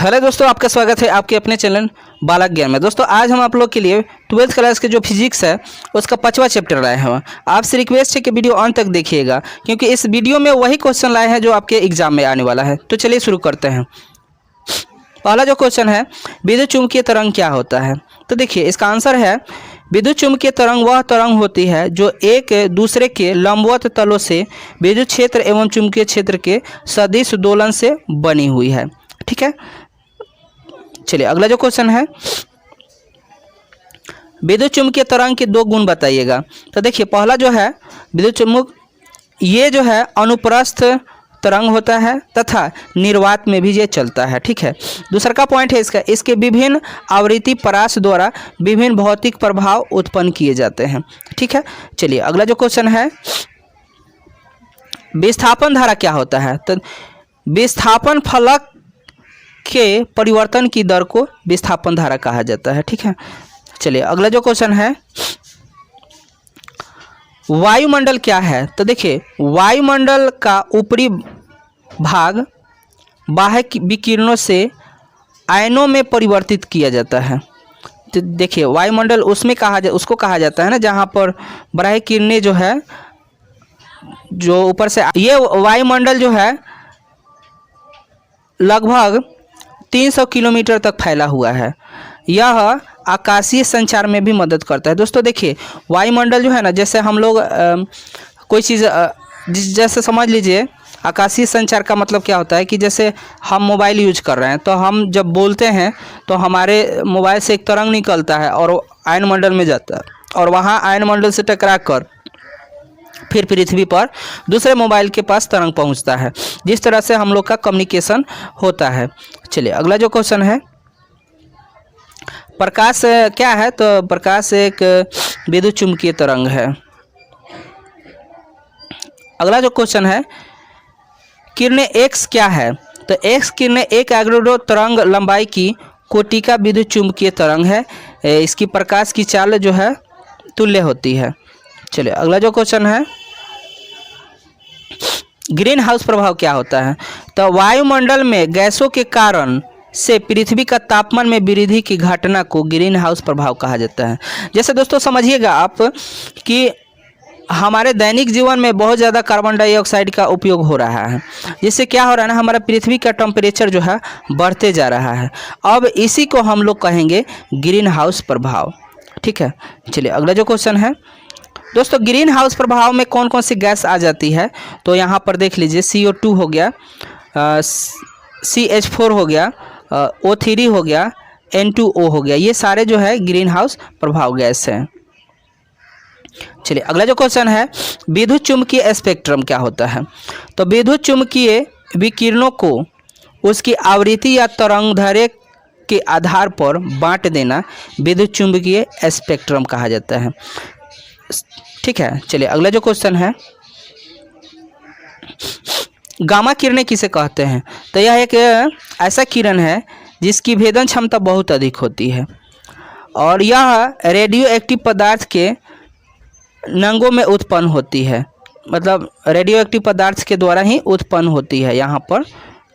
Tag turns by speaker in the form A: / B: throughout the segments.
A: Hello दोस्तों, आपका स्वागत है आपके अपने चैनल बालक ज्ञान में। दोस्तों आज हम आप लोग के लिए 12th क्लास के जो फिजिक्स है उसका 5वां चैप्टर लाए हैं। आपसे रिक्वेस्ट है कि वीडियो अंत तक देखिएगा, क्योंकि इस वीडियो में वही क्वेश्चन लाए हैं जो आपके एग्जाम में आने वाला है। तो चलिए शुरू करते हैं। पहला जो क्वेश्चन है, विद्युत चुम्बकीय तरंग क्या होता है। तो देखिए इसका आंसर है, विद्युत चुम्बकीय तरंग वह तरंग होती है जो एक दूसरे के लंबवत तलों से विद्युत क्षेत्र एवं चुम्बकीय क्षेत्र के सदिश दोलन से बनी हुई है। ठीक है, चलिए अगला जो क्वेश्चन है, विद्युत चुम्बकीय तरंग के दो गुण बताइएगा। तो देखिए पहला जो है विद्युत चुम्बक, ये जो है अनुप्रस्थ तरंग होता है तथा निर्वात में भी ये चलता है। ठीक है, दूसरा का पॉइंट है इसके विभिन्न आवृत्ति परास द्वारा विभिन्न भौतिक प्रभाव उत्पन्न किए जाते हैं। ठीक है, चलिए अगला जो क्वेश्चन है, विस्थापन धारा क्या होता है। तो विस्थापन फलक के परिवर्तन की दर को विस्थापन धारा कहा जाता है। ठीक है, चलिए अगला जो क्वेश्चन है, वायुमंडल क्या है। तो देखिए वायुमंडल का ऊपरी भाग बाह्य विकिरणों से आयनों में परिवर्तित किया जाता है। तो देखिए वायुमंडल उसको कहा जाता है ना, जहाँ पर बाह्य किरणें जो है जो ऊपर से, ये वायुमंडल जो है लगभग 300 किलोमीटर तक फैला हुआ है। यह आकाशीय संचार में भी मदद करता है। दोस्तों देखिए वायुमंडल जो है ना, जैसे हम लोग कोई चीज़ जैसे समझ लीजिए, आकाशीय संचार का मतलब क्या होता है कि जैसे हम मोबाइल यूज कर रहे हैं तो हम जब बोलते हैं तो हमारे मोबाइल से एक तरंग निकलता है और आयनमंडल में जाता है और वहाँ आयनमंडल से टकरा कर फिर पृथ्वी पर दूसरे मोबाइल के पास तरंग पहुंचता है। जिस तरह से हम लोग का कम्युनिकेशन होता है। चलिए अगला जो क्वेश्चन है, प्रकाश क्या है। तो प्रकाश एक विद्युत चुम्बकीय तरंग है। अगला जो क्वेश्चन है, किरणें एक्स क्या है। तो एक्स किरणें एक एवोगाड्रो तरंग लंबाई की कोटि का विद्युत चुम्बकीय तरंग है। इसकी प्रकाश की चाल जो है तुल्य होती है। चलिए अगला जो क्वेश्चन है, ग्रीन हाउस प्रभाव क्या होता है। तो वायुमंडल में गैसों के कारण से पृथ्वी का तापमान में वृद्धि की घटना को ग्रीन हाउस प्रभाव कहा जाता है। जैसे दोस्तों समझिएगा आप कि हमारे दैनिक जीवन में बहुत ज़्यादा कार्बन डाइऑक्साइड का उपयोग हो रहा है, जिससे क्या हो रहा है ना, हमारा पृथ्वी का टेम्परेचर जो है बढ़ते जा रहा है। अब इसी को हम लोग कहेंगे ग्रीन हाउस प्रभाव। ठीक है, चलिए अगला जो क्वेश्चन है, दोस्तों ग्रीन हाउस प्रभाव में कौन कौन सी गैस आ जाती है। तो यहाँ पर देख लीजिए, CO2 हो गया, CH4 हो गया, O3 हो गया, N2O हो गया। ये सारे जो है ग्रीन हाउस प्रभाव गैस हैं। चलिए अगला जो क्वेश्चन है, विद्युत चुम्बकीय स्पेक्ट्रम क्या होता है। तो विद्युत चुम्बकीय विकिरणों को उसकी आवृत्ति या तरंगदैर्घ्य के आधार पर बांट देना विद्युत चुम्बकीय स्पेक्ट्रम कहा जाता है। ठीक है, चलिए अगला जो क्वेश्चन है, गामा किरणें किसे कहते हैं। तो यह एक ऐसा किरण है जिसकी भेदन क्षमता बहुत अधिक होती है और यह रेडियो एक्टिव पदार्थ के नंगों में उत्पन्न होती है। मतलब रेडियो एक्टिव पदार्थ के द्वारा ही उत्पन्न होती है, यहाँ पर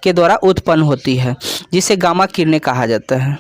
A: के द्वारा उत्पन्न होती है, जिसे गामा किरणें कहा जाता है।